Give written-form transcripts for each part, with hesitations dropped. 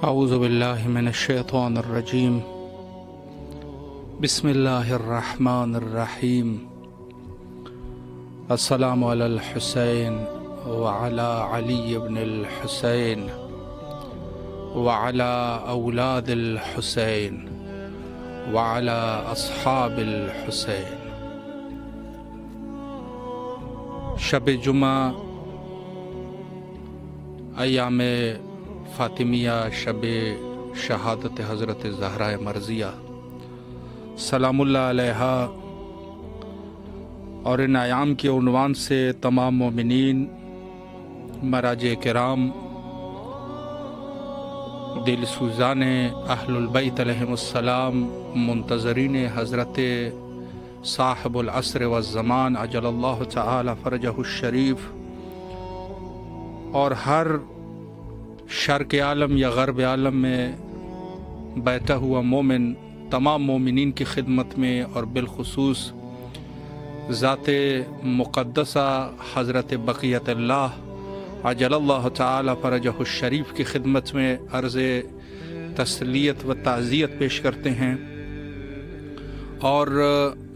اعوذ باللہ من الشیطان الرجیم بسم اللہ الرحمن الرحیم السلام علی الحسین وعلی علی بن الحسین وعلی اولاد الحسین وعلی اصحاب الحسین۔ شب جمعہ ایام فاطمیہ، شب شہادت حضرت زہرا مرضیہ سلام اللہ علیہا، اور ان ایام کے عنوان سے تمام مومنین، مراجع کرام، دل سوزان اہل البیت علیہم السلام، منتظرین حضرت صاحب العصر والزمان عجل اللہ تعالی فرجہ الشریف، اور ہر شرق عالم یا غرب عالم میں بیٹھا ہوا مومن، تمام مومنین کی خدمت میں، اور بالخصوص ذات مقدسہ حضرت بقیت اللہ عجل اللہ تعالی فرجہ الشریف کی خدمت میں عرض تسلیت و تعزیت پیش کرتے ہیں۔ اور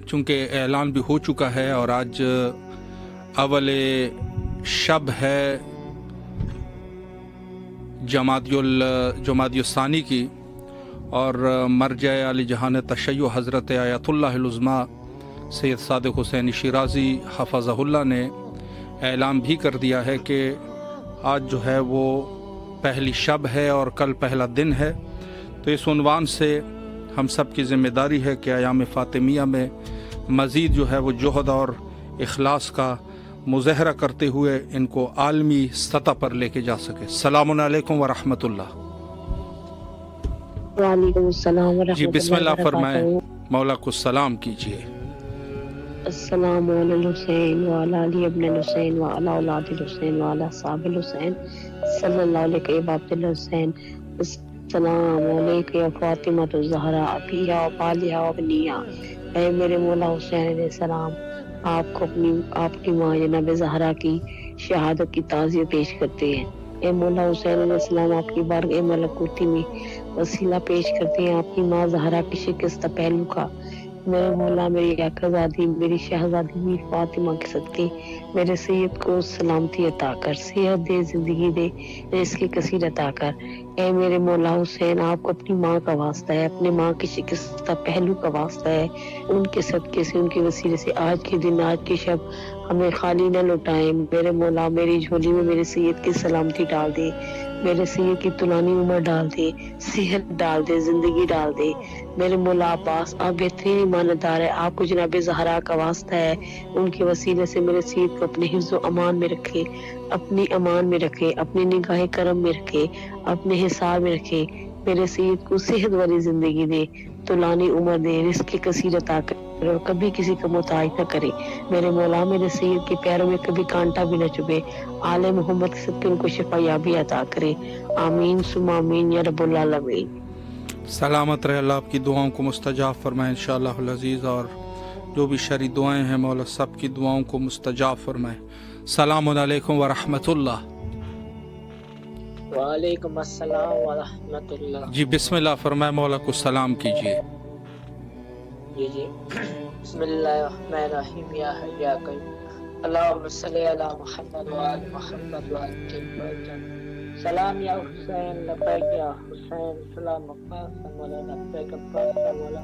چونکہ اعلان بھی ہو چکا ہے اور آج اول شب ہے جمادی الثانی کی، اور مرجع علی جہان تشیع حضرت آیت اللہ العظمیٰ سید صادق حسین شیرازی حفظہ اللہ نے اعلان بھی کر دیا ہے کہ آج جو ہے وہ پہلی شب ہے اور کل پہلا دن ہے۔ تو اس عنوان سے ہم سب کی ذمہ داری ہے کہ ایام فاطمیہ میں مزید جو ہے وہ جہد اور اخلاص کا مظاہرہ کرتے ہوئے ان کو عالمی سطح پر لے کے جا سکے۔ السلام علیکم ورحمۃ اللہ۔ وعلیکم السلام ورحمۃ اللہ۔ جی بسم اللہ فرمائیں، مولا کو سلام کیجیے۔ السلام علی الحسین وعلی علی ابن الحسین وعلی اولاد الحسین وعلی اصحاب الحسین صلی اللہ علیہ وآلہ الحسین۔ السلام علیکم یا فاطمہ الزہرا ابیہ و بالیہ و ابنیہ۔ اے میرے مولا حسین علیہ السلام، آپ کو آپ کی ماں جناب زہرا کی شہادت کی تعزیت پیش کرتے ہیں۔ اے مولا حسین علیہ السلام، آپ کی بارگاہ ملکوتی میں وسیلہ پیش کرتے ہیں آپ کی ماں زہرا کی شکستہ پہلو کا۔ میرے مولا، میری آقازادی، میری شہزادی میر فاطمہ کے صدقے میرے سید کو سلامتی عطا کر، صحت دے، زندگی دے، رزق کثیر عطا کر۔ اے میرے مولا حسین، آپ کو اپنی ماں کا واسطہ ہے، اپنے ماں کی شکستہ پہلو کا واسطہ ہے، ان کے صدقے سے، ان کے وسیلے سے آج کے دن، آج کی شب ہمیں خالی نہ لوٹائیں۔ میرے مولا، میری جھولی میں میرے سید کی سلامتی ڈال دے، میرے سید کی طولانی عمر ڈال دے، صحت ڈال دے، زندگی ڈال دے۔ میرے مولا عباس، آپ بہترین ایماندار ہے، آپ کو جناب زہرا کا واسطہ ہے، ان کے وسیلے سے میرے سید کو اپنے حفظ و امان میں رکھے، اپنی امان میں رکھے، اپنی نگاہ کرم میں رکھے، اپنے حساب میں رکھے۔ میرے سید کو صحت والی زندگی دے، طولانی عمر دے، رزق کثیر عطا کرے، اور کبھی کسی کا محتاج نہ کرے۔ میرے مولا، میرے سید کے پیروں میں کبھی کانٹا بھی نہ چبھے، آل محمد کے صدقے ان کو شفا یابی عطا کرے۔ آمین ثم آمین یا رب العالمین۔ سلامت رہے، اللہ آپ کی دعاؤں کو مستجاب فرمائے انشاءاللہ العزیز، اور جو بھی شرعی دعائیں ہیں مولا سب کی دعاؤں کو مستجاب فرمائے۔ السلام علیکم ورحمۃ اللہ۔ وعلیکم السلام ورحمۃ اللہ۔ جی بسم اللہ فرمائے، مولا کو سلام کیجیے۔ جی بسم اللہ الرحمن الرحیم۔ یا حی یا قیوم، اللہم صلی علی محمد وآل محمد وعجل۔ سلام یا حسین، لبیک یا حسین، سلام قاسم ولا لبیک قاسم ولا،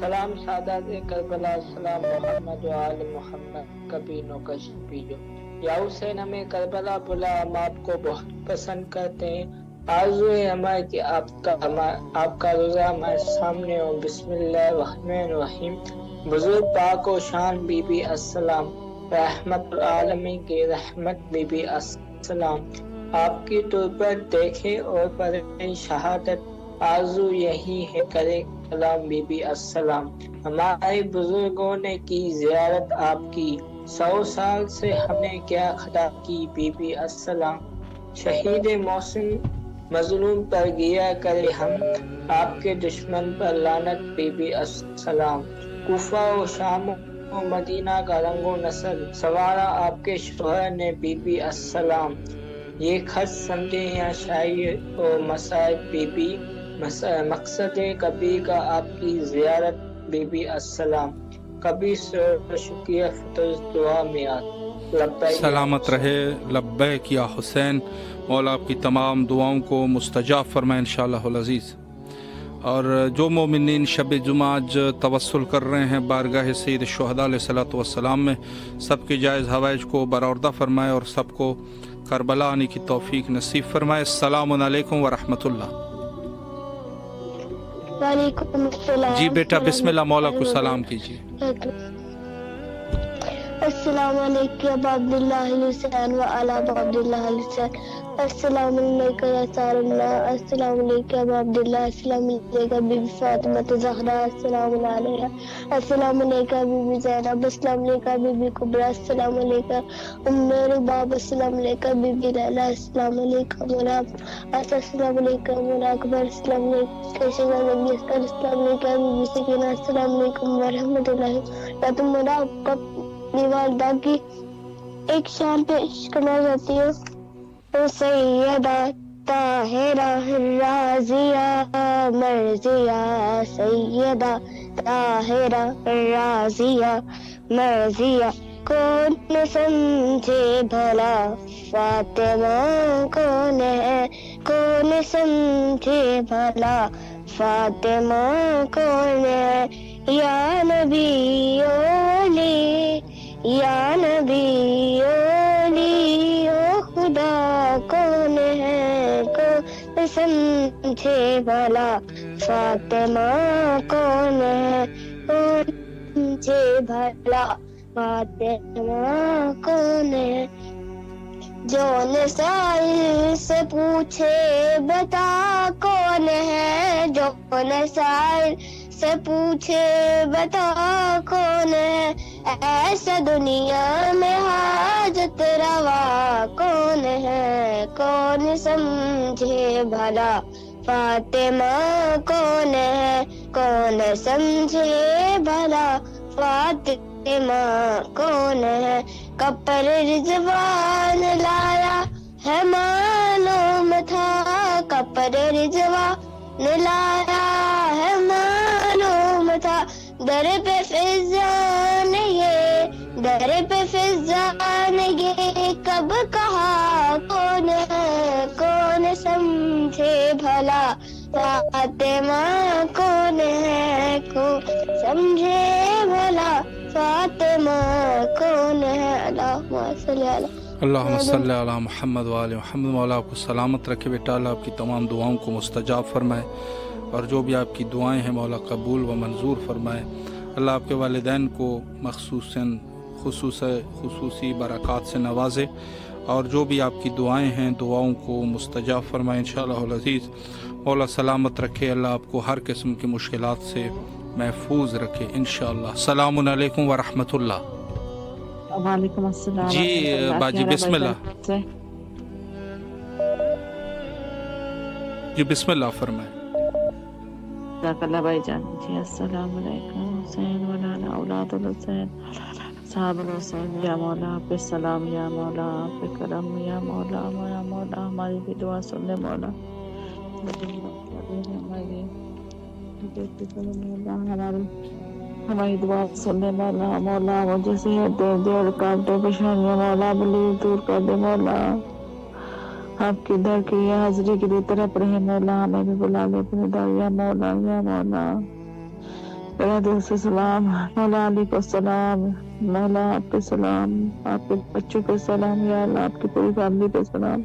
سلام سادات کربلا، سلام محمد وآل محمد، کبھی نو کش پیجو۔ یا حسین، ہمیں کربلا بلا، ہم آپ کو بہت پسند کرتے ہیں، آرزو ہے ہمارے کہ آپ کا روزہ ہمارے سامنے ہو۔ بسم اللہ الرحمن الرحیم۔ بزرگ پاک و شان بی بی السلام، رحمت العالمین کی رحمت بی بی السلام، آپ کی تربت دیکھے اور پڑھیں شہادت، آرزو یہی ہے کرے کلام بی بی السلام۔ ہمارے بزرگوں نے کی زیارت آپ کی، 100 سال سے ہم نے کیا خطا کی بی بی السلام۔ شہید محسن مظلوم پر گیا کرے ہم، آپ کے دشمن پر لعنت بی بی السلام۔ کوفہ و شام و مدینہ کا رنگ و نسل سوارا آپ کے شوہر نے بی بی السلام۔ یہ خط سمجھیں یا شاعری و مصائب بی بی، مقصد کبھی کا آپ کی زیارت بی بی السلام، کبھی شکریہ فتوز دعا میاد، لبیک یا سلامت حسین۔ رہے، لبیک یا حسین۔ مولا آپ کی تمام دعاؤں کو مستجاب فرمائے انشاءاللہ العزیز۔ اور جو مومنین شب جمعہ آج توسل کر رہے ہیں بارگاہ سید الشہداء علیہ الصلوۃ والسلام میں، سب کے جائز حوائج کو برآوردہ فرمائے اور سب کو کربلا آنے کی توفیق نصیب فرمائے۔ السلام علیکم ورحمۃ اللہ۔ وعلیکم السلام۔ جی بیٹا بسم اللہ، مولا کو سلام کیجیے۔ السلام علیکم ابا عبداللہ حسین و علی ابا عبداللہ حسین، السلام علیکم یا سار اللہ، السلام علیکم ابا عبداللہ، السلام علیکم بی بی فاطمہ زہرا، السلام علیکم، السلام علیکم بی بی زینب، السلام علیکم بی بی کبریٰ، السلام علیکم ام رباب، السلام علیکم بی بی لیلی، السلام علیکم مولا، السلام علیکم مولا اکبر، السلام علیکم شیخ نبی اسکر، السلام علیکم بی بی سکینہ، السلام علیکم ورحمۃ اللہ وبرکاتہ۔ مولا آپ کا اپنی والدہ کی ایک شان پیش کرنا چاہتی ہوں۔ سیدہ طاہرہ راضیہ مرضیہ، سیدہ طاہرہ راضیہ مرضیہ، کون سمجھے بھلا فاطمہ کون ہے، کون سمجھے بھلا فاطمہ کون ہے، یا نبی اولی، یا نبی اولی، او خدا کون ہے، کون سمجھے بھلا فاطمہ کون ہے، کون سمجھے بھلا فاطمہ کون ہے، جو نسائل سے پوچھے بتا کون ہے، جو نسائل سے پوچھے بتا کون ہے، ایسا دنیا میں حاجت روا کون ہے، کون سمجھے بھلا فاطمہ کون ہے، کون سمجھے بھلا فاطمہ کون ہے، کپر رضوان لایا ہے معلوم تھا، کپر رضوان لایا ہے معلوم تھا، در پہ فضان یہ، در پہ فضان یہ کب کہا کون ہے، کون سمجھے بھلا فاطمہ کون ہے، کون سمجھے بھلا فاطمہ کون ہے، اللہم صلی علی اللہم صلی علی محمد وآل محمد۔ مولا آپ کو سلامت رکھے بیٹا، اللہ آپ کی تمام دعاؤں کو مستجاب فرمائے اور جو بھی آپ کی دعائیں ہیں مولا قبول و منظور فرمائے۔ اللہ آپ کے والدین کو خصوصی برکات سے نوازے اور جو بھی آپ کی دعائیں ہیں دعاؤں کو مستجاب فرمائے انشاءاللہ العزیز۔ مولا سلامت رکھے، اللہ آپ کو ہر قسم کی مشکلات سے محفوظ رکھے انشاءاللہ۔ السلام علیکم ورحمۃ اللہ۔ وعلیکم السلام جی باجی بسم اللہ، جی بسم اللہ فرمائیں۔ جزاک اللہ بھائی جان۔ جی السلام علیکم حسین وعلی اولاد الحسین صاحب الحسین، یا مولا آپ پہ سلام، یا مولا آپ پہ کرم، یا مولا ہماری بھی دعا سن لے مولا، ہماری دعا سن لے مولا، مولا مجھے صحت دے دے اور کاٹے پریشانیاں مولا بلی دور کر دے مولا، آپ کی در کی یا حضری کی طرف رہے مولا، ہمیں بھی بلا لے اپنے در، یا مولا یا مولا میرا دل سے سلام، مولا علی کو سلام، مولا آپ کے سلام، آپ کے بچوں پہ سلام، یا اللہ آپ کی پوری فیملی پہ سلام،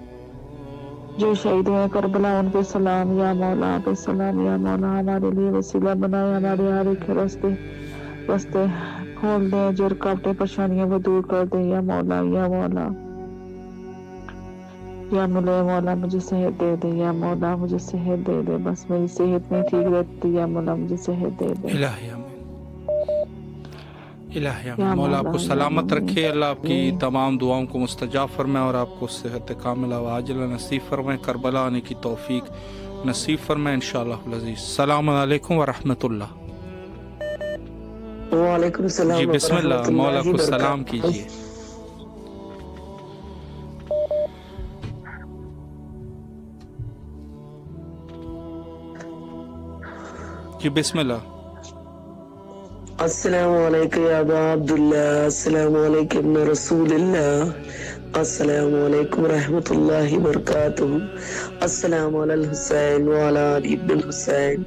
جو شہید ہوئے کربلا ان پہ سلام، یا مولا آپ پہ سلام، یا مولا ہمارے لیے وسیلہ بنائے، ہمارے ہر ایک رستے کھول دیں، جو رکاوٹیں پریشانیاں وہ دور کر دیں، یا مولا یا مولا یا مولا مجھے صحت دے دے، یا مولا مجھے صحت دے دے، بس میری صحت نہیں ٹھیک رہتی، یا مولا مجھے صحت دے دے، الہی آمین۔ مولا آپ کو سلامت رکھے، اللہ آپ کی تمام دعاؤں کو مستجاب فرمائے اور آپ کو صحت کاملہ و عاجلہ نصیب فرمائے، کربلا آنے کی توفیق نصیب فرمائے انشاءاللہ العزیز۔ السلام علیکم ورحمۃ اللہ۔ وعلیکم السلام جی بسم اللہ، مولا کو سلام کیجیے۔ جی بسم اللہ. السلام علیکم یا ابا عبداللہ، السلام علیکم ابن رسول اللہ، السلام علیکم ورحمۃ اللہ وبرکاتہ. السلام علی الحسین وعلی علی ابن الحسین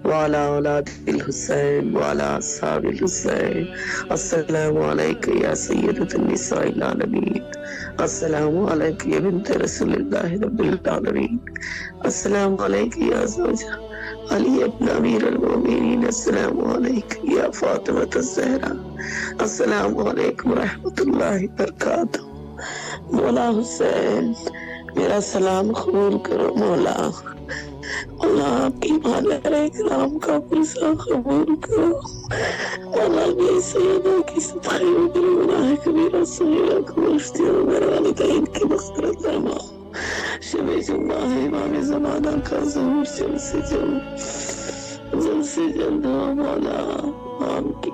وعلی اولاد الحسین وعلی اصحاب الحسین. السلام علیکم یا سیدۃ النساء العالمین، السلام علیکم یا بنت رسول اللہ رب العالمین، السلام علیکم یا زوجہ علی ابن امیر المومنین، السلام علیکم یا فاطمۃ الزہرا، السلام علیکم ورحمۃ اللہ وبرکاتہ. مولا حسین میرا سلام قبول کرو. مولا آپ کی مادر اکرام کا پرسہ قبول کرو. مولا میری سیدہ کی صدقے میں میرے گناہ کبیرہ صغیرہ کو بخش دو. میرے والدین کی مغفرت فرما. شب جمعہ ہے امام زمانہ کا ظہور جلد سے جلد ہو. مولا آپ کی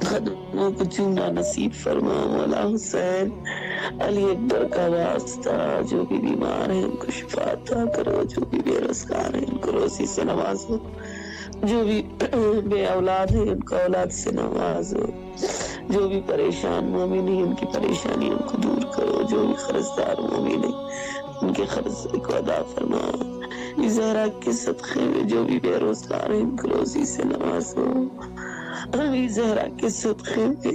قدموں کو چومنا نصیب فرما. مولا حسین علی اکبر کا واسطہ، جو بھی بیمار ہیں ان کو شفا عطا کرو، جو بھی بے روزگار ہیں ان کو روزی سے نوازو، جو بھی بے اولاد ہیں ان کو اولاد سے نوازو، جو بھی پریشان مومن ہیں ان کی پریشانیوں کو دور کرو، جو بھی قرضدار مومن ہیں ان کے قرض کو ادا فرما. زہرا کے صدقے میں جو بھی بے روزگار ہیں ان کو روزی سے نوازو. زہرا کے صدقے میں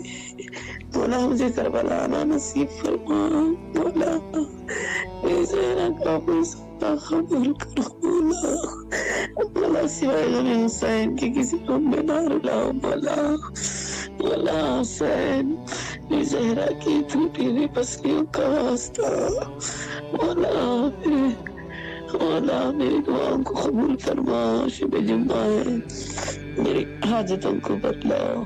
مولا مجھے کربلا آنا نصیب فرما. مولا زہرا کا صدقہ قبول کرو. مولا سوائے غم حسین کے کسی کو میں نہ رلاؤ. مولا حسین زہرا کی ٹوٹی ہوئی پسلیوں کا واسطہ، مولا میری دعاؤں کو قبول فرما. شب جمعہ ہے، میری حاجتوں کو بدلاؤ.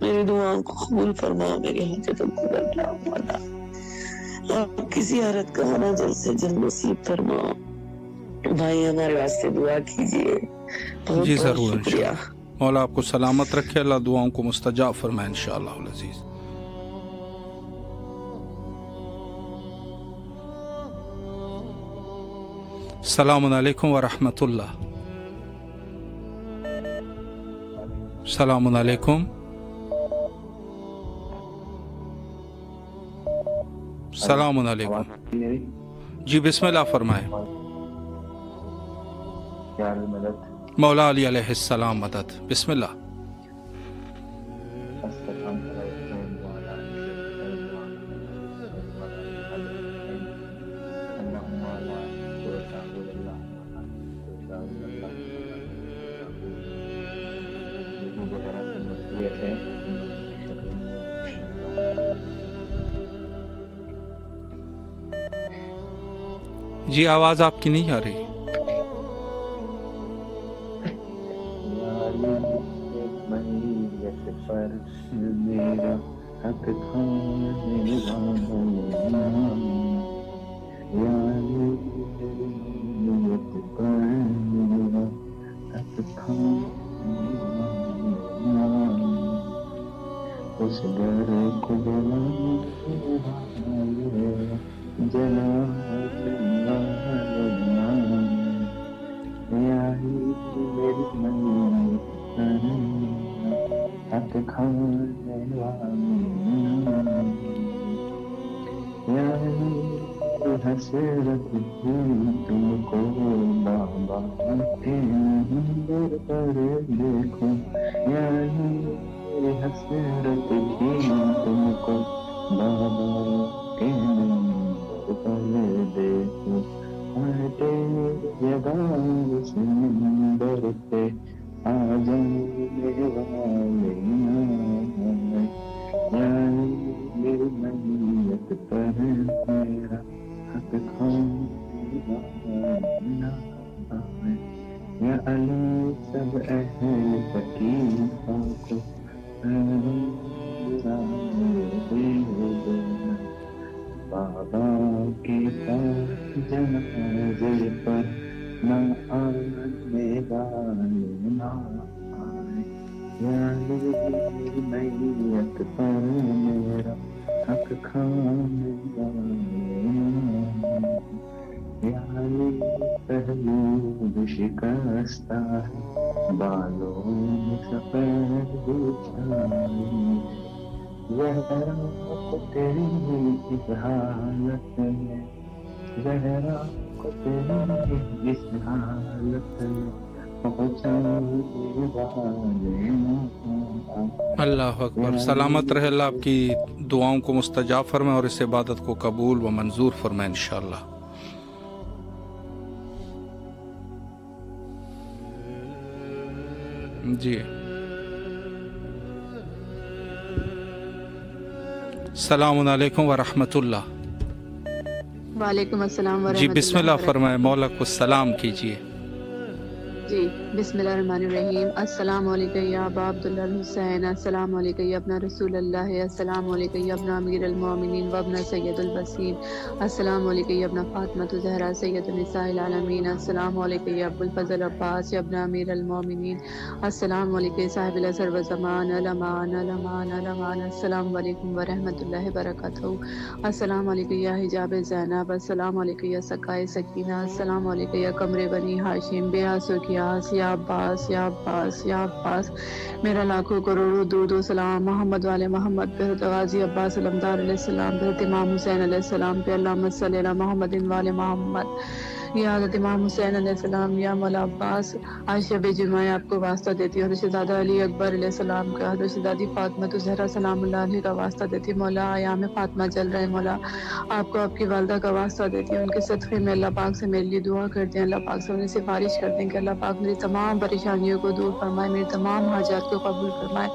میری دعاؤں کو قبول فرما، میری حاجتوں کو بدلاؤ. مولا آپ کسی حالت کا ہونا جلد سے جلد نصیب فرما. بھائی ہمارے واسطے دعا کیجیے. جی ضرور انشاءاللہ. مولا آپ کو سلامت رکھے، اللہ دعاؤں کو مستجاب فرمائے انشاءاللہ العزیز. السلام علیکم ورحمۃ اللہ. السلام علیکم. السلام علیکم. جی بسم اللہ فرمائے. مولا علی علیہ السلام مدد. بسم اللہ. جی آواز آپ کی نہیں آ رہی. یعنی پہلو شکستہ ہے، بالوں میں سفید چھائی، زہرا کو تیری اس حالت میں، زہرا کو تیری اس حالت میں اللہ اکبر. سلامت رہے. اللہ آپ کی دعاؤں کو مستجاب فرمائے اور اس عبادت کو قبول و منظور فرمائے انشاءاللہ. جی السلام علیکم ورحمۃ اللہ. وعلیکم السلام ورحمۃ جی اللہ بسم اللہ وبرکاتہ. فرمائے. مولا کو سلام کیجیے. جی بسم اللہ الرحمن الرحیم. السلام علیکم یا ابا عبداللہ الحسین، السلام علیکم یا ابن رسول اللہ، السلام علیکم یا ابن امیر المومنین و ابن سید الوسیم، السلام علیکم یا ابن فاطمہ الزہرا سید النساء العالمین، السلام علیکم یا ابو الفضل عباس یا ابن امیر المومنین، السلام علیکم صاحب العصر و زمان، الامان الامان الامان، السلام علیکم ورحمۃ اللہ وبرکاتہ. السلام علیکم یا حجاب زینب، السلام علیکم یا سقائے سکینہ، السلام علیکم یا قمر بنی ہاشم، بے آسو کی آس، یا عباس یا عباس یا عباس. میرا لاکھوں کروڑوں درود و سلام محمد والے محمد پہ، غازی عباس علمدار علیہ السلام پہ، امام حسین علیہ السلام پہ، اللہم صلی علی محمد والے محمد. یا حضرت امام حسین علیہ السلام، یا مولا عباس. آج شب جمعہ آپ کو واسطہ دیتی ہوں، حضرت شہزادہ علی اکبر علیہ السلام کا، حضرت شہزادی فاطمہ الزہرا سلام اللہ علیہ کا واسطہ دیتی ہوں. مولا ایام فاطمہ چل رہے مولا، آپ کو آپ کی والدہ کا واسطہ دیتی ہوں. ان کے صدقے میں اللہ پاک سے میرے لیے دعا کرتے ہیں، اللہ پاک سے انہیں سفارش کرتے ہیں کہ اللہ پاک میری تمام پریشانیوں کو دور فرمائے، میری تمام حاجات کو قبول فرمائے،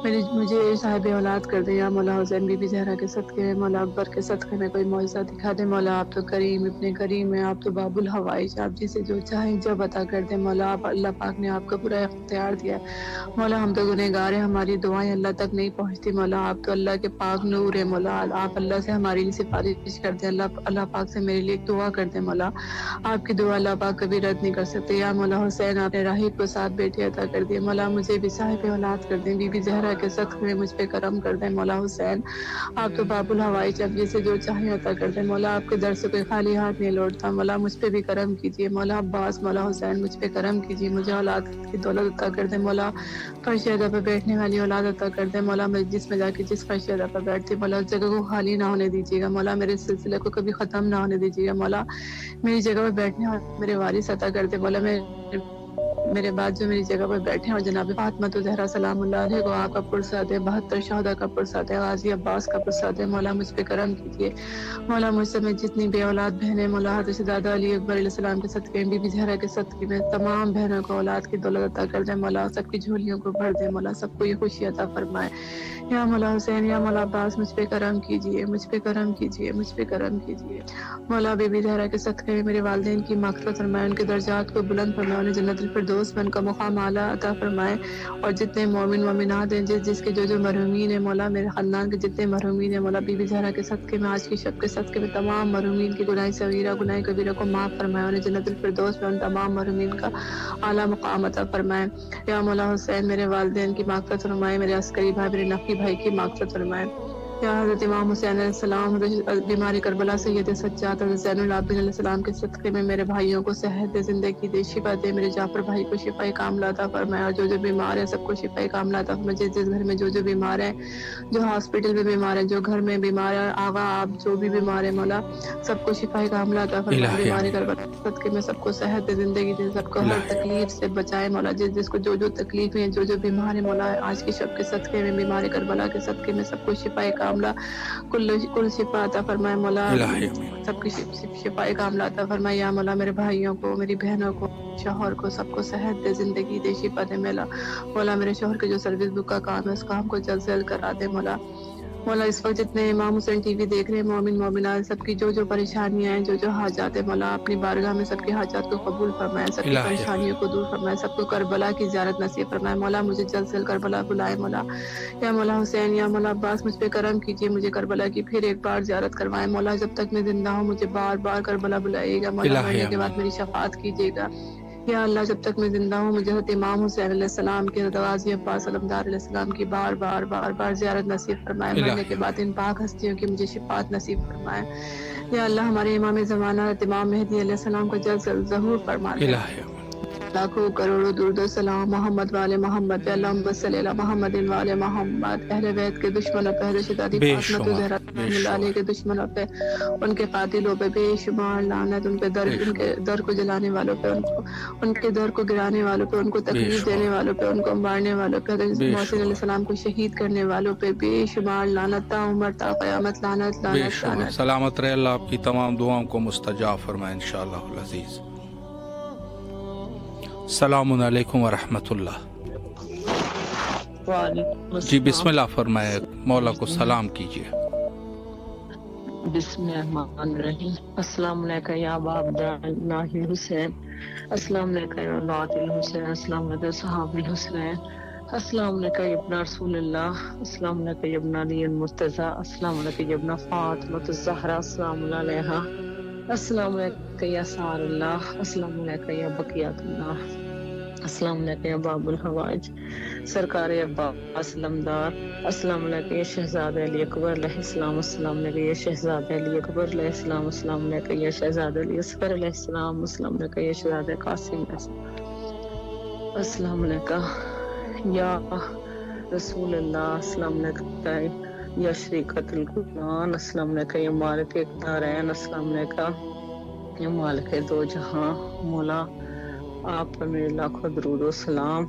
مجھے صاحب اولاد کر دے. یا مولا حسین بی بی زہرا کے صدقے میں، مولا اکبر کے صدقے میں کوئی معجزہ دکھا دے. مولا آپ تو کریم ابن کریم ہیں، آپ تو باب الحوائج، آپ جسے جو چاہیں جب عطا کر دیں. مولا آپ اللہ پاک نے آپ کو پورا اختیار دیا ہے. مولا ہم تو گنہگار ہیں، ہماری دعائیں اللہ تک نہیں پہنچتی. مولا آپ تو اللہ کے پاک نور ہیں. مولا آپ اللہ سے ہماری لیے سفارش کر دیں، اللہ پاک سے میرے لیے ایک دعا کر دیں. مولا آپ کی دعا اللہ پاک کبھی رد نہیں کر سکتے. یا مولا حسین آپ نے راہب کو 7 بیٹے عطا کر دیے. مولا مجھے بھی صاحب اولاد کر دیں، بی بی زہرا کے صدقے میں مجھ پہ کرم کر دیں. مولا حسین آپ تو باب الحوائج، آپ جسے جو چاہیں عطا کر دیں. مولا آپ کے در سے کوئی خالی ہاتھ نہیں لوٹتا. مولا مجھ پہ بھی کرم کیجیے. مولا عباس مولا حسین مجھ پہ کرم کیجیے، مجھے اولاد کی دولت عطا کر دیں. مولا فرش ادا پہ بیٹھنے والی اولاد عطا کر دیں. مولا میں جس میں جا کے جس فرش ادا پہ بیٹھتی، مولا اس جگہ کو خالی نہ ہونے دیجیے گا. مولا میرے سلسلے کو کبھی ختم نہ ہونے دیجیے گا. مولا میری جگہ پہ بیٹھنے والے میرے وارث عطا کر دیں. مولا میرے بعد جو میری جگہ پہ بیٹھے ہیں اور جناب فاطمہ الزہرا سلام اللہ علیہ کو آپ کا پرساد ہے، 72 شہداء کا پرساد ہے، غازی عباس کا پرساد ہے. مولا مجھ پہ کرم کیجیے. مولا مجھ سے میں جتنی بے اولاد بہنیں، مولا حضرت شہزادہ علی اکبر علیہ السلام کے صدقے، بی بی زہرا کے صدقے میں تمام بہنوں کو اولاد کی دولت عطا کر دیں. مولا سب کی جھولیوں کو بھر دیں. مولا سب کو یہ خوشی عطا فرمائے. یا مولا حسین یا مولا عباس مجھ پہ کرم کیجیے، مجھ پہ کرم کیجیے، مجھ پہ کرم کیجیے. مولا بی بی زہرا کے صدقے میں میرے والدین کی مغفرت فرمائے، ان کے درجات کو بلند فرمائے، انہیں جنت الفردوس میں ان کا مقام اعلیٰ عطا فرمائے. اور جتنے مومن مومنات ہیں، جس کے جو مرحومین ہیں، مولا میرے خاندان کے جتنے مرحومین ہیں، مولا بی بی زہرا کے صدقے میں، آج کی شب کے صدقے میں تمام مرحومین کی گناہ صغیرہ گناہ کبیرہ کو معاف فرمائے، انہیں جنت الفردوس میں ان تمام مرحومین کا اعلیٰ مقام عطا فرمائے. یا مولا حسین میرے والدین کی مغفرت فرمائے، میرے عسکری بھائی میرے نفی بھائی کی مغفرت فرمائے. یا حضرت امام حسین علیہ السلام، حضرت بیماری کربلا سید سجاد، حضرت زین العابدین علیہ السلام کے صدقے میں میرے بھائیوں کو صحت دے، زندگی دے، شفا دے. میرے جعفر بھائی کو شفا کاملہ عطا فرمائے، اور جو بیمار ہے سب کو شفا کاملہ عطا فرمائے. جس گھر میں جو بیمار ہے، جو ہاسپٹل میں بیمار ہے، جو گھر میں بیمار ہے، آغا آپ جو بھی بیمار ہے، مولا سب کو شفا کاملہ عطا فرمائے. الہی بیماری آمین. کربلا صدقے میں سب کو صحت دے، زندگی دے، سب کو ہر الہی تکلیف سے بچائے. مولا جس کو جو تکلیفیں ہیں، جو بیمار ہے، مولا آج کی شب کے صدقے میں، بیماری کربلا کے صدقے میں سب کو شفا کاملہ کل شفا عطا فرمائے. مولا الہی آمین. سب کی شفا کاملہ عطا فرمائے. یا مولا میرے بھائیوں کو، میری بہنوں کو، شوہر کو، سب کو صحت دے، زندگی دے، شفا دے. مولا میرے شوہر کے جو سروس بک کا کام ہے، اس کام کو جلد سے جلد کرا دے. مولا اس وقت جتنے امام حسین ٹی وی دیکھ رہے ہیں، مومن مومنات، سب کی جو پریشانیاں ہیں، جو حاجات ہیں، مولا اپنی بارگاہ میں سب کی حاجات کو قبول فرمائے، سب کی الہی آمین. پریشانیوں کو دور فرمائے، سب کو کربلا کی زیارت نصیب فرمائے. مولا مجھے جلد سے جلد کربلا بلائے. مولا یا مولا حسین یا مولا عباس مجھ پہ کرم کیجیے، مجھے کربلا کی پھر ایک بار زیارت کروائے. مولا جب تک میں زندہ ہوں مجھے بار بار کربلا بلائیے گا. مولا الہی مرنے کے آمین. بعد میری شفاعت کیجیے گا. یا اللہ جب تک میں زندہ ہوں مجھے حضرت امام حسین علیہ السلام کی، حضرت غازی عباس علمدار علیہ السلام کی بار بار زیارت نصیب فرمائے. مرنے الہی کے بعد آمین. ان پاک ہستیوں کی مجھے شفاعت نصیب فرمائے. یا اللہ ہمارے امام زمانہ امام مہدی علیہ السلام کو جلد ظہور فرما دے. الہی لاکھوں کروڑوں درود و سلام محمد والے محمد اللہم صلی علی محمد والے محمد. اہل بیت کے دشمنوں پہ، حضرت شہزادی بے فاطمہ شمار، زہرا بے رحمۃ اللہ علیہ کے دشمنوں پہ، ان کے قاتلوں پہ بے شمار لعنت، ان کے در کو جلانے والوں پہ، ان کے در کو گرانے والوں پہ، ان کو تکلیف دینے والوں پہ، ان کو مارنے والوں پہ، حضرت بے محسن علیہ السلام کو شہید کرنے والوں پہ بے شمار لعنت، تا عمر تا قیامت لعنت بے لعنت شمار. لعنت. سلامت رہے، اللہ آپ کی تمام دعاؤں کو مستجاب فرمائے انشاءاللہ العزیز. السلام علیکم ورحمۃ اللہ. وعلیکم جی السلام. بسم اللہ فرمائے، مولا کو سلام کیجیے. بسم اللہ الرحمن الرحیم. السلام علیکم یا ابا عبداللہ الحسین. السلام علیکم یا اولاد الحسین. السلام علیکم صحاب الحسین. السلام علیکم یا ابن رسول اللہ. السلام علیکم یا ابن علی المرتضی. السلام علیکم یا ابن فاطمہ الزہرا. السلام علیہا. السلام علیکم یا سار اللہ. السلام علیکم یا بقیات اللہ. السلام علیکم یا باب الحوائج سرکار عباس علمدار. السلام علیکم یا شہزادہ علی اکبر علیہ السلام. السلام علیکم یا شہزادہ علی اکبر علیہ السلام. السلام علیکم یا شہزادہ علی اصغر علیہ السلام. السلام علیکم یا شہزادہ قاسم علیہ السلام. السلام علیکم یا رسول اللہ. السلام علیکم یا شریکت القرآن. السلام علیکم یا مالک اقدارین. السلام علیکم یا مالک دو جہاں. مولا آپ پر میرے لاکھوں درود و سلام.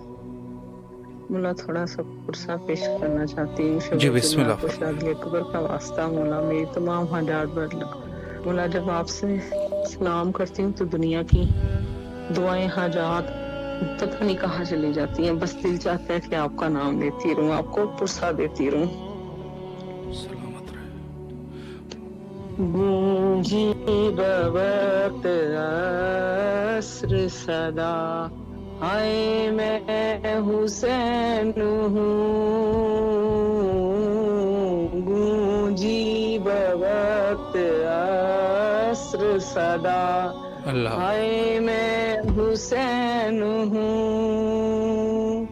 مولا تھوڑا سا پرسہ پیش کرنا چاہتی ہوں. جی بسم اللہ شہزادہ اکبر کا واسطہ. مولا میری تمام حاجات بدل. مولا جب آپ سے سلام کرتی ہوں تو دنیا کی دعائیں حاجات پتہ نہیں کہاں چلی جاتی ہیں. بس دل چاہتا ہے کہ آپ کا نام لیتی رہوں، آپ کو پرسہ دیتی رہوں. سلامت رہے. گونجی بوقت عصر صدا، ہائے میں حسین ہوں. گونجی بوقت عصر صدا، اللہ ہائے میں حسین ہوں.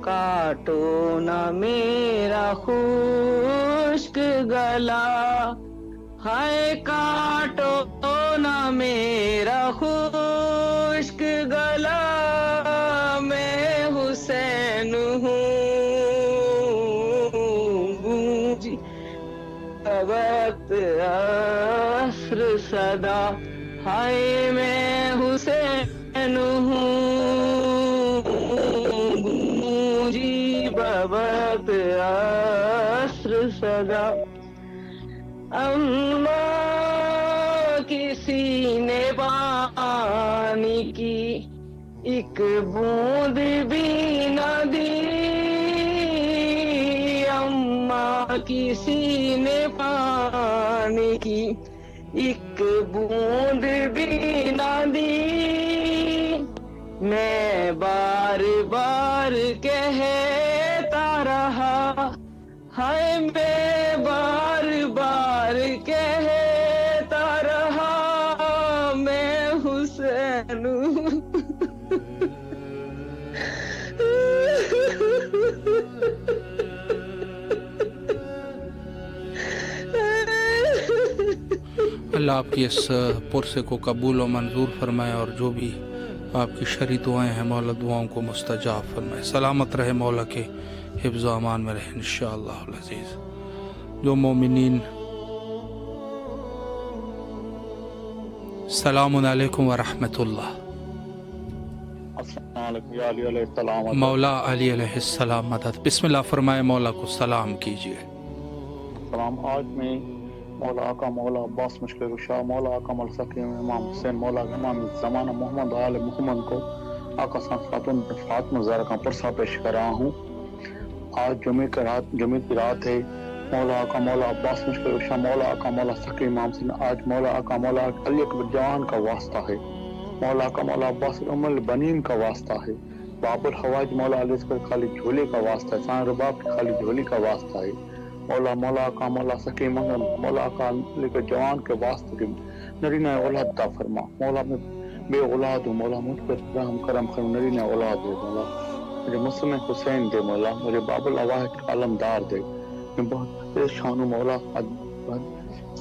کاٹو نہ میرا خشک گلا، ہائے کاٹو نہ میرا خشک گلا. میں حسین ہوں. گونجی وقت عصر صدا، ہائے میں حسین ہوں. گونجی وقت عصر صدا. اماں کسی نے پانی کی ایک بوند بھی نہ دی. اماں کسی نے پانی کی ایک بوند بھی نہ دی. میں بار بار کہتا رہا، ہائے میں بار بار کہتا رہا، میں حسین ہوں. اللہ آپ کی اس پرسے کو قبول و منظور فرمائے، اور جو بھی آپ کی شرعی دعائیں ہیں مولا دعاؤں کو مستجاب فرمائے. سلامت رہے، مولا کے حفظ و امان میں رہے انشاءاللہ العزیز. جو مومنین السلام علیکم ورحمۃ اللہ. السلام علیکم یا علی علیہ السلام. مولا علی علیہ السلام مدد. بسم اللہ فرمائے، مولا کو سلام کیجیے. سلام. آج میں مولا آقا مولا عباس مشکل کشا مولا آقا مولا سکیم امام حسین مولا امام زمانہ محمد آل محمد کو آقا خاتون فاطمہ زہرا کا پرسہ پیش کر رہا ہوں. آج جمعے کی رات ہے. مولا آقا مولا عباس مشکل کشا مولا آقا مولا سکیم امام حسین. آج مولا آقا مولا علی اکبر جوان کا واسطہ ہے. مولا آقا مولا عباس ام البنین کا واسطہ ہے. باب الحوائج مولا علی اصغر خالی جھولے کا واسطہ ہے. سان رباب کی خالی جھولی کا واسطہ ہے. مولا آقا مولا سکیم مولا آقا علی کے جوان کے واسطے کی نرینہ اولاد عطا فرما. مولا میں بے اولاد ہوں. مولا مجھ پر رحم کرم کر نرینہ اولاد دے. مولا مجھے مسلم حسین دے. مولا مجھے باب الواحد کا علمدار دے. میں بہت پریشان ہوں مولا.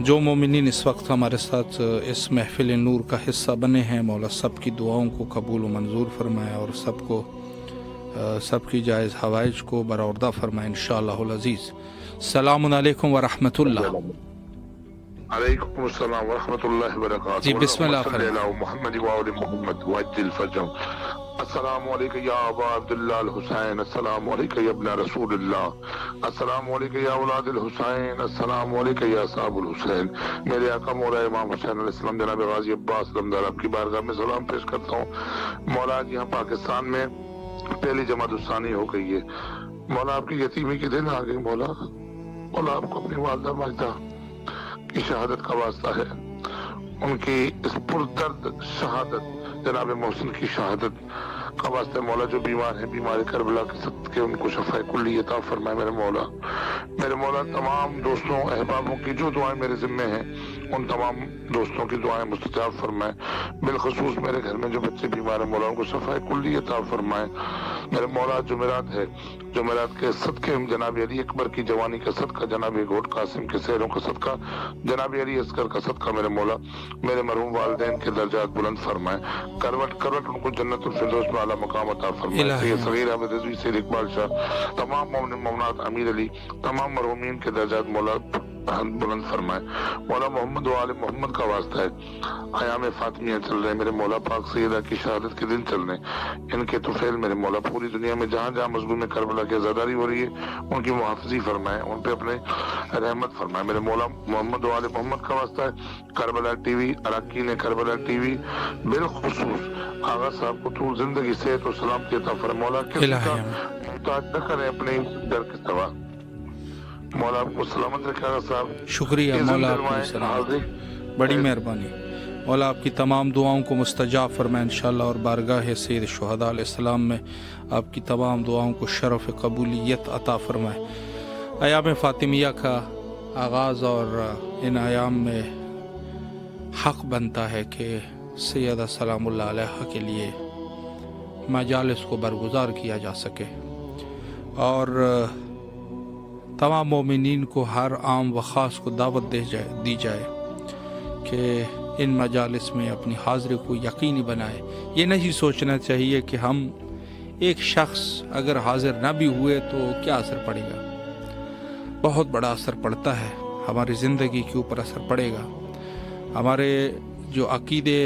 جو مومنین اس وقت ہمارے ساتھ اس محفل نور کا حصہ بنے ہیں، مولا سب کی دعاؤں کو قبول و منظور فرمائے اور سب کی جائز حوائج کو برآوردہ فرمائے انشاءاللہ العزیز۔ السلام علیکم ورحمۃ اللہ۔ علیکم السلام ورحمۃ اللہ وبرکاتہ۔ جی بسم اللہ صلی اللہ محمد وآل محمد وعجل فرجهم۔ السلام علیکم یا ابا عبداللہ الحسین، السلام علیکم یا ابن رسول اللہ، السلام علیکم یا اولاد الحسین، السلام علیکم یا صاحب الحسین۔ میرے آقا مولا امام حسین علیہ السلام جناب غازی عباس علمدار آپ کی بارگاہ میں سلام پیش کرتا ہوں۔ مولا جی یہاں پاکستان میں پہلی جماعت الثانی ہو گئی ہے، مولا آپ کی یتیمی کے دن آ گئی، مولا آپ کو اپنی والدہ ماجدہ کی شہادت کا واسطہ ہے، ان کی اس پردرد شہادت جناب محسن کی شہادت کا واسطہ مولا، جو بیمار ہیں بیمار کربلا کے صدقے ان کو شفاء کلی عطا فرمائے میرے مولا تمام دوستوں احبابوں کی جو دعائیں میرے ذمے ہیں ان تمام دوستوں کی دعائیں مستجاب فرمائے، بالخصوص میرے گھر میں جو بچے بیمار ہیں مولا ان کو شفاء کلی عطا فرمائے میرے مولا۔ جمعرات کے صدقے جناب علی اکبر کی جوانی کا صدقہ، جناب گھوٹ قاسم کے سیروں کا صدقہ، جناب علی اصغر کا صدقہ میرے مولا میرے مرحوم والدین کے درجات بلند فرمائے، کروٹ ان کو جنت الفردوس میں اعلیٰ مقام عطا فرمائے۔ سید صغیر احمد رضوی، سید اقبال شاہ، تمام مومنات، امیر علی، تمام مرحومین کے درجات مولا بلند فرمائے مولا۔ محمد و آل محمد کا واسطہ ہے، ایام فاطمیہ چل رہے ہیں میرے مولا، پاک سیدہ کی شہادت کے دن چل رہے ہیں، ان کے طفیل میرے مولا پوری دنیا میں جہاں جہاں مظلوم کربلا کی عزاداری ہو رہی ہے ان کی محافظی فرمائے، ان پہ اپنے رحمت فرمائے میرے مولا۔ محمد و آل محمد کا واسطہ ہے، کربلا ٹی وی، اراکین کربلا ٹی وی، بالخصوص آغا صاحب کو طول زندگی صحت و سلامتی عطا فرمائے مولا، کسی کا محتاج نہ کریں اپنے در کے سوا مولا، آپ کو سلامت رکھے گا صاحب۔ شکریہ مولا، آپ کو سلامت، بڑی مہربانی مولا، آپ کی تمام دعاؤں کو مستجاب فرمائے انشاءاللہ، اور بارگاہ سید شہداء علیہ السلام میں آپ کی تمام دعاؤں کو شرف قبولیت عطا فرمائے۔ ایام فاطمیہ کا آغاز، اور ان ایام میں حق بنتا ہے کہ سیدہ سلام اللہ علیہ کے لیے مجالس کو برگزار کیا جا سکے، اور تمام مومنین کو ہر عام و خاص کو دعوت دی جائے کہ ان مجالس میں اپنی حاضری کو یقینی بنائے۔ یہ نہیں سوچنا چاہیے کہ ہم ایک شخص اگر حاضر نہ بھی ہوئے تو کیا اثر پڑے گا، بہت بڑا اثر پڑتا ہے، ہماری زندگی کے اوپر اثر پڑے گا، ہمارے جو عقیدے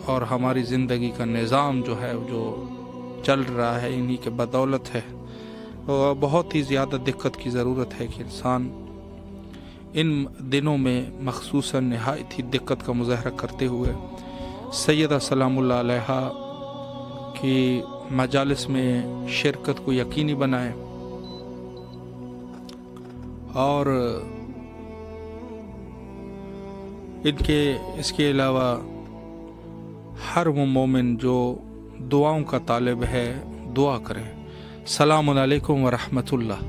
اور ہماری زندگی کا نظام جو ہے جو چل رہا ہے انہی کے بدولت ہے۔ بہت ہی زیادہ دقت کی ضرورت ہے کہ انسان ان دنوں میں مخصوصاً نہایت ہی دقت کا مظاہرہ کرتے ہوئے سیدہ سلام اللہ علیہ کی مجالس میں شرکت کو یقینی بنائے، اور اس کے علاوہ ہر وہ مومن جو دعاؤں کا طالب ہے دعا کریں۔ السلام علیکم ورحمۃ اللہ۔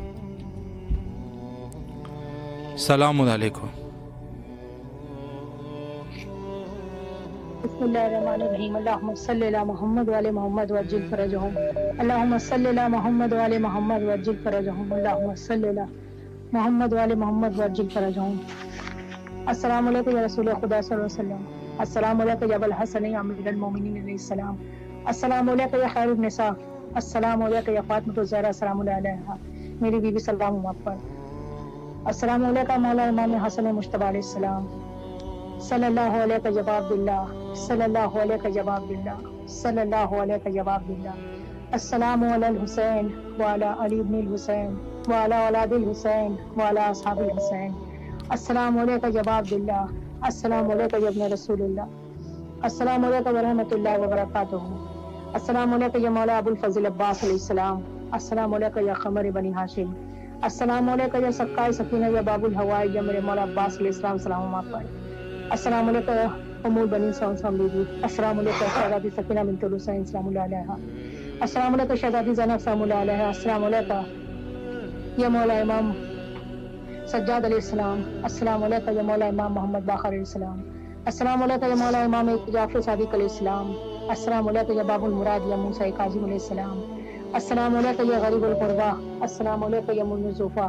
السلام علیکم۔ بسم اللہ الرحمن الرحیم، اللہم صلی علی محمد وعلی محمد وعجل فرجہم، اللہم صلی علی محمد وعلی محمد وعجل فرجہم، اللہم صلی علی محمد وعلی محمد وعجل فرجہم۔ السلام علیکم یا رسول خدا صلی اللہ علیہ وسلم، السلام علیکم یا ابا الحسن امیر المومنین علیہ السلام، السلام علیکم یا خیر النساء، السلام علیکم یا فاطمۃ الزہرا سلام اللہ علیہا، میری بیوی سلام آپ پر، السلام علیکم مولا امام حسن مجتبی علیہ السلام، صلی اللہ علیہ یا عبداللہ، صلی اللہ علیہ یا عبداللہ، صلی اللہ علیہ یا عبداللہ، السلام علی الحسین وعلی علی ابن الحسین وعلی اولاد الحسین وعلی اصحاب الحسین، السلام علیکم یا عبداللہ، السلام علیکم یا ابن رسول اللہ، السلام علیکم ورحمۃ اللہ وبرکاتہ، السلام علیکم یا مولا ابو الفضل عباس علیہ السلام، السلام علیکم یا قمر بنی ہاشم، السلام علیکم یا سقائے سکینہ یا باب الہوائی یا میرے مولا عباس علیہ السلام، سلام آپ پر، السلام علیکم امور بنی سونسم بیبی، السلام علیکم شہزادی سکینہ بنت الحسین سلام اللہ علیہا، السلام علیکم شہزادی زینب سلام اللہ علیہا، السلام علیکم یا مولا امام سجاد علیہ السلام، السلام علیکم یا مولا امام محمد باقر علیہ السلام، السلام علیکم یا مولا امام جعفر صادق علیہ السلام، السلام علیکم یا باب المراد یا موسیٰ کاظم علیہ السلام، السلام علیکم یا غریب القربہ، السلام علیکم یا من الزوفہ،